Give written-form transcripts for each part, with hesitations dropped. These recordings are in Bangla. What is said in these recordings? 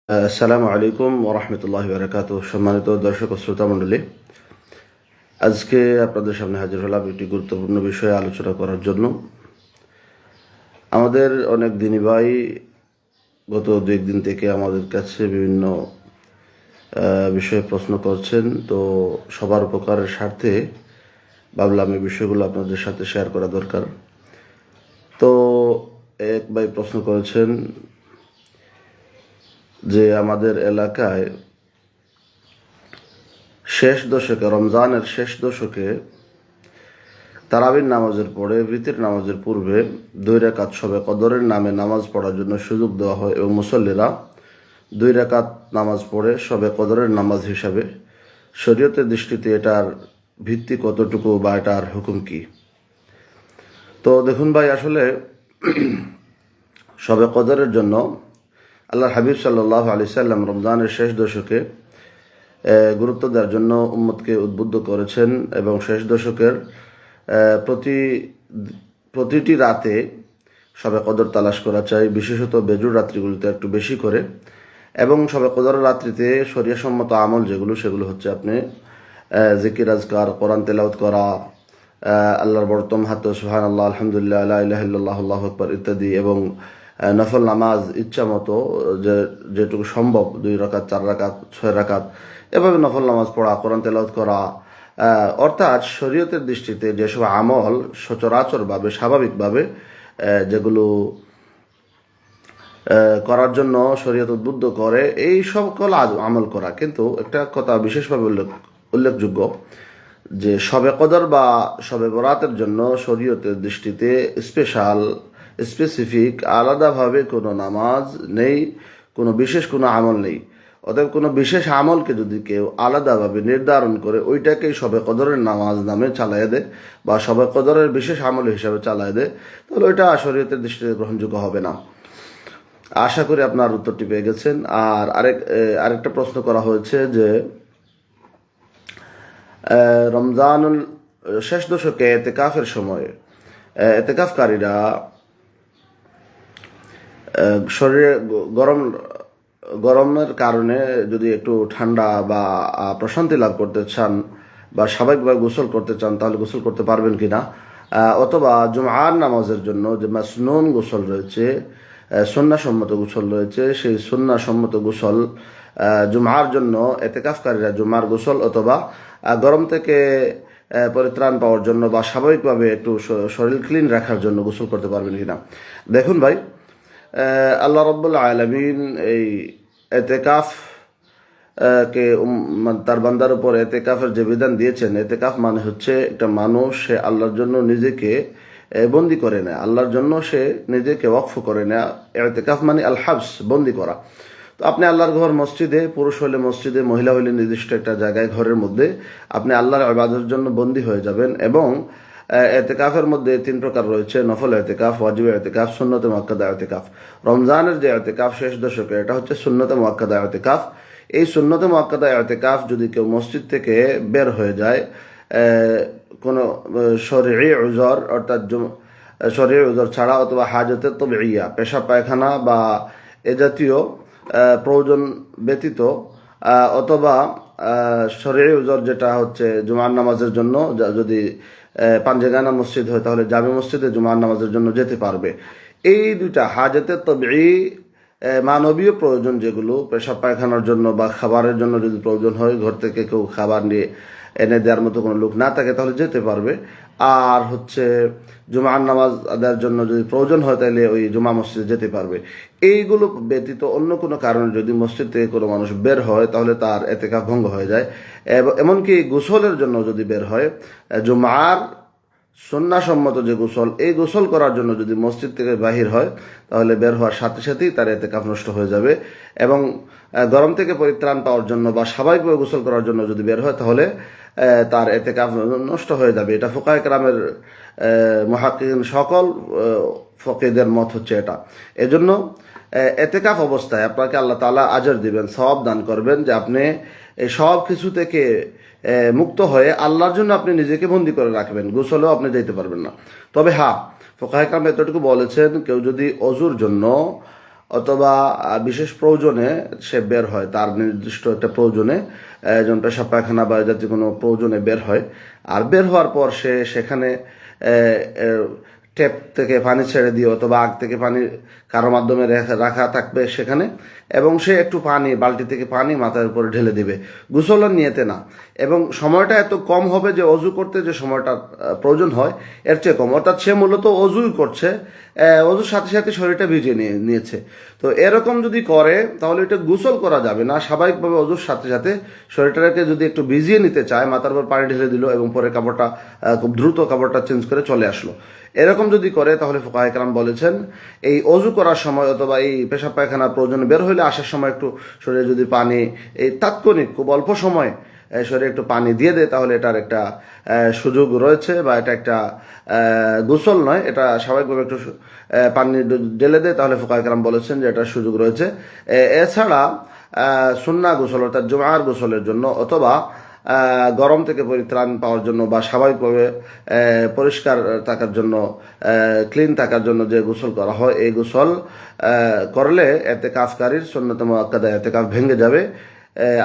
আসসালামু আলাইকুম ওরহমতুল্লাহি বারাকাতুহু। সম্মানিত দর্শক ও শ্রোতা মণ্ডলী, আজকে আপনাদের সামনে হাজির হলাম একটি গুরুত্বপূর্ণ বিষয়ে আলোচনা করার জন্য। আমাদের অনেক দিনী ভাই গত দু একদিন থেকে আমাদের কাছে বিভিন্ন বিষয়ে প্রশ্ন করছেন। তো সবার উপকারের স্বার্থে ভাবলাম এই বিষয়গুলো আপনাদের সাথে শেয়ার করা দরকার। তো এক ভাই প্রশ্ন করেছেন যে আমাদের এলাকায় শেষ দশকে, রমজানের শেষ দশকে তারাবির নামাজের পরে ভিতর নামাজের পূর্বে 2 রাকাত শবে কদরের নামে নামাজ পড়ার জন্য সুযোগ দেওয়া হয় এবং মুসল্লিরা 2 রাকাত নামাজ পড়ে শবে কদরের নামাজ হিসাবে। শরীয়তের দৃষ্টিতে এটার ভিত্তি কতটুকু বা এটার হুকুম কি? তো দেখুন ভাই, আসলে শবে কদরের জন্য আল্লাহর হাবিব সাল্লাল্লাহু আলাইহি সাল্লাম রমজানের শেষ দশকে গুরুত্ব দেওয়ার জন্য উম্মতকে উদ্বুদ্ধ করেছেন এবং শেষ দশকের প্রতিটি রাতে শবে কদর তালাশ করা চাই, বিশেষত বেজুর রাত্রিগুলিতে একটু বেশি করে। এবং শবে কদর রাত্রিতে শরিয়াসম্মত আমল যেগুলো, সেগুলো হচ্ছে আপনি জিকির আজকার, কোরআন তেলাওয়াত করা, আল্লাহর বর্তম হাত সুবহানাল্লাহ, আলহামদুলিল্লাহ, লা ইলাহা ইল্লাল্লাহ, আল্লাহু আকবার ইত্যাদি, এবং নফল নামাজ ইচ্ছা মতো যেটুকু সম্ভব 2 রাকাত, 4 রাকাত, 6 রাকাত এভাবে নফল নামাজ পড়া, কোরআন তেলাওয়াত করা। অর্থাৎ শরীয়তের দৃষ্টিতে যেসব আমল সচরাচরভাবে স্বাভাবিকভাবে যেগুলো করার জন্য শরীয়ত উদ্বুদ্ধ করে, এই সকল আমল করা। কিন্তু একটা কথা বিশেষভাবে উল্লেখযোগ্য যে শবে কদর বা শবে বরাতের জন্য শরীয়তের দৃষ্টিতে স্পেসিফিক আলাদাভাবে কোনো নামাজ নেই, কোনো বিশেষ কোনো আমল নেই। অতএব কোনো বিশেষ আমলকে যদি কেউ আলাদাভাবে নির্ধারণ করে ওইটাকেই শবে কদরের নামাজ নামে চালায় দেয় বা শবে কদরের বিশেষ আমল হিসাবে চালায় দেয়, তাহলে ওইটা শরীয়তের দৃষ্টিতে গ্রহণযোগ্য হবে না। আশা করি আপনার উত্তরটি পেয়ে গেছেন। আর আরেকটা প্রশ্ন করা হয়েছে যে রমজানুল শেষ দশকে এতেকাফের সময় এতেকাফকারীরা শরীরে গরমের কারণে যদি একটু ঠান্ডা বা প্রশান্তি লাভ করতে চান বা স্বাভাবিকভাবে গোসল করতে চান, তাহলে গোসল করতে পারবেন কিনা? অথবা জুমআর নামাজের জন্য যে মাসনুন গোসল রয়েছে, সুন্নাহসম্মত গোসল রয়েছে, সেই সুন্নাহসম্মত গোসল জুমআর জন্য এতেকাফকারীরা জুমআর গোসল অথবা গরম থেকে পরিত্রাণ পাওয়ার জন্য বা স্বাভাবিকভাবে একটু শরীর ক্লিন রাখার জন্য গোসল করতে পারবেন কিনা? দেখুন ভাই, আল্লাহ রাব্বুল আলামিন এই এতেকাফ কে তার বান্দার উপর এতেকাফের যে বিধান দিয়েছেন, এতেকাফ মানে হচ্ছে একটা মানুষ সে আল্লাহর জন্য নিজেকে বন্দি করে নেয়, আল্লাহর জন্য সে নিজেকে ওয়াকফ করে নেয়। এতেকাফ মানে আল হাবস, বন্দি করা। তো আপনি আল্লাহর ঘর মসজিদে, পুরুষ হলে মসজিদে, মহিলা হলে নির্দিষ্ট একটা জায়গায় ঘরের মধ্যে আপনি আল্লাহর ইবাদতের জন্য বন্দী হয়ে যাবেন। এবং এতেকাফের মধ্যে 3 প্রকার রয়েছে: নফল এতেকাফ, ওয়াজিব এতেকাফ, সুন্নতে মুআক্কাদা এতেকাফ। রমজানের যে এতেকাফ শেষ দশকে, এটা হচ্ছে সুন্নতে মুআক্কাদা এতেকাফ। এই সুন্নতে মুআক্কাদা এতেকাফ যদি কেউ মসজিদ থেকে বের হয়ে যায় কোনো শরঈ উযর, অর্থাৎ শরঈ উযর ছাড়া, অথবা হাজতে তবিইয়া, পেশাব পায়খানা বা এ জাতীয় প্রয়োজন ব্যতীত, অথবা শরঈ উযর যেটা হচ্ছে জুমার নামাজের জন্য, যদি পাঞ্জেগানা মসজিদ হয় তাহলে জামে মসজিদে জুমার নামাজের জন্য যেতে পারবে। এই দুইটা হাজতে তবিই, মানবীয় প্রয়োজন যেগুলো, পেশাব পায়খানার জন্য বা খাবারের জন্য যদি প্রয়োজন হয়, ঘর থেকে কেউ খাবার নিয়ে এনে দেওয়ার মতো কোনো লোক না থাকে তাহলে যেতে পারবে। আর হচ্ছে জুমার নামাজ আদায়ের জন্য যদি প্রয়োজন হয় তাহলে ওই জুমা মসজিদে যেতে পারবে। এইগুলো ব্যতীত অন্য কোনো কারণে যদি মসজিদ থেকে কোনো মানুষ বের হয় তাহলে তার এতেকাফ ভঙ্গ হয়ে যায়। এমনকি গোসলের জন্য যদি বের হয়, জুমার সুন্নাহসম্মত যে গোসল, এই গোসল করার জন্য যদি মসজিদ থেকে বাহির হয় তাহলে বের হওয়ার সাথে সাথেই তার এতেকাফ নষ্ট হয়ে যাবে। এবং গরম থেকে পরিত্রাণ পাওয়ার জন্য বা স্বাভাবিকভাবে গোসল করার জন্য যদি বের হয় তাহলে তার এতেকাফ নষ্ট হয়ে যাবে। এটা ফুকায়ে কেরামের মুহাক্কিকিন সকল ফকিহদের মত হচ্ছে এটা। এজন্য এতেকাফ অবস্থায় আপনাকে আল্লাহ তাআলা আজর দিবেন, সওয়াব দান করবেন যে আপনি এই সব কিছু থেকে মুক্ত হয়ে আল্লাহর জন্য আপনি নিজেকে বন্দী করে রাখবেন, গোসলেও আপনি যেতে পারবেন না। তবে হ্যাঁ, ফুকাহে কেরাম এতটুকু বলেছেন, কেউ যদি অজুর জন্য অথবা বিশেষ প্রয়োজনে সে বের হয়, তার নির্দিষ্ট একটা প্রয়োজনে, যেমন পেশাব পায়খানা বা জাতীয় কোনো প্রয়োজনে বের হয়। আর বের হওয়ার পর সে সেখানে ট্যাপ থেকে পানি ছেড়ে দিয়ে অথবা আগ থেকে পানি কারো মাধ্যমে রাখা থাকবে সেখানে, এবং সে একটু পানি বালতি থেকে পানি মাথার উপরে ঢেলে দিবে, গোসলের নিয়েতে না। এবং সময়টা এত কম হবে যে অজু করতে যে সময়টা প্রয়োজন হয় এর চেয়ে কম, অর্থাৎ সে মূলত অজুই করছে, অজুর সাথে সাথে শরীরটা ভিজিয়ে নিয়েছে। তো এরকম যদি করে তাহলে এটা গোসল করা যাবে না। স্বাভাবিকভাবে অজুর সাথে সাথে শরীরটাকে যদি একটু ভিজিয়ে নিতে চায়, মাথার উপর পানি ঢেলে দিল এবং পরে কাপড়টা খুব দ্রুত কাপড়টা চেঞ্জ করে চলে আসলো, এরকম যদি করে তাহলে ফুকাহে কেরাম বলেছেন এই অজু করার সময় অথবা এই পেশাব পায়খানার প্রয়োজনে বের হইলে আসার সময় একটু শরীরে যদি পানি এই তাৎক্ষণিক খুব অল্প সময় শরীরে একটু পানি দিয়ে দেয় তাহলে এটার একটা সুযোগ রয়েছে, বা এটা একটা গোসল নয়, এটা স্বাভাবিকভাবে একটু পানি ঢেলে দেয় তাহলে ফুকাহে কেরাম বলেছেন যে এটার সুযোগ রয়েছে। এছাড়া সুন্নাহ গোসল অর্থাৎ জুমার গোসলের জন্য অথবা গরম থেকে পরিত্রাণ পাওয়ার জন্য বা স্বাভাবিকভাবে পরিষ্কার থাকার জন্য, ক্লিন থাকার জন্য যে গোসল করা হয়, এই গোসল করলে এতেকাফকারীর সুন্নত মুআক্কাদা এতেকাফ ভেঙে যাবে।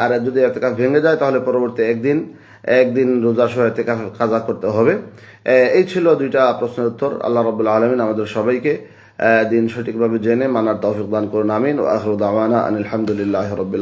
আর যদি এতেকাফ ভেঙে যায় তাহলে পরবর্তী একদিন রোজা সহ এতেকাফ কাজা করতে হবে। এই ছিল দুইটা প্রশ্নের উত্তর। আল্লাহ রাব্বুল আলামিন আমাদের সবাইকে দিন সঠিকভাবে জেনে মানার তৌফিক দান করুন, আমিন। ওয়া আখিরু দাওয়ানা আনিল হামদুলিল্লাহি রাব্বিল